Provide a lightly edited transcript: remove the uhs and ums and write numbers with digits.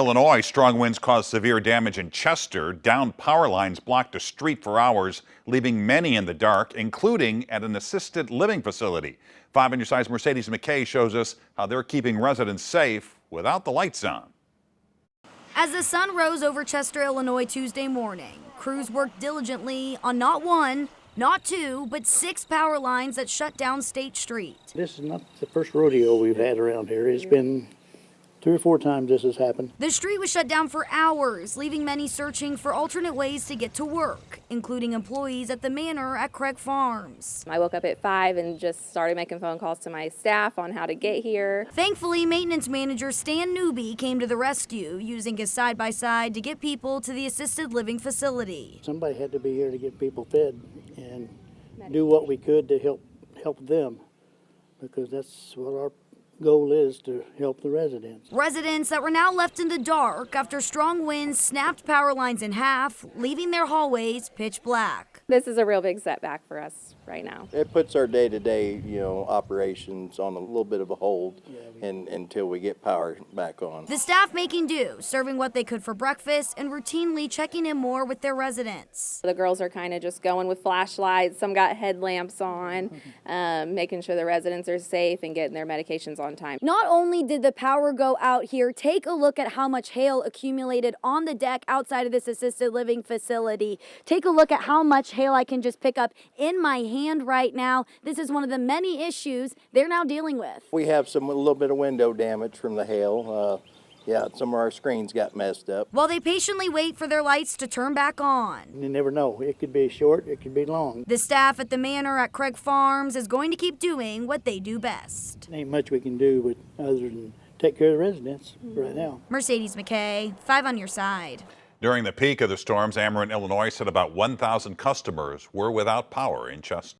Illinois, strong winds caused severe damage in Chester. Downed power lines blocked a street for hours, leaving many in the dark, including at an assisted living facility. 5 on your side's Mercedes McKay shows us how they're keeping residents safe without the lights on. As the sun rose over Chester, Illinois Tuesday morning, crews worked diligently on not one, not two, but 6 power lines that shut down State Street. This is not the first rodeo we've had around here. It's been 3 or 4 times this has happened. The street was shut down for hours, leaving many searching for alternate ways to get to work, including employees at the manor at Craig Farms. I woke up at 5 and just started making phone calls to my staff on how to get here. Thankfully, maintenance manager Stan Newby came to the rescue, using his side-by-side to get people to the assisted living facility. Somebody had to be here to get people fed and do what we could to help them, because that's what our goal is, to help the residents. Residents that were now left in the dark after strong winds snapped power lines in half, leaving their hallways pitch black. This is a real big setback for us right now. It puts our day-to-day, operations on a little bit of a hold until we get power back on. The staff making do, serving what they could for breakfast and routinely checking in more with their residents. The girls are kind of just going with flashlights. Some got headlamps on, making sure the residents are safe and getting their medications on time. Not only did the power go out here, take a look at how much hail accumulated on the deck outside of this assisted living facility. Take a look at how much hail I can just pick up in my hand right now. This is one of the many issues they're now dealing with. We have a little bit of window damage from the hail. Some of our screens got messed up. While they patiently wait for their lights to turn back on. You never know. It could be short, it could be long. The staff at the manor at Craig Farms is going to keep doing what they do best. Ain't much we can do other than take care of the residents right now. Mercedes McKay, 5 on your side. During the peak of the storms, Ameren Illinois said about 1,000 customers were without power in Chester.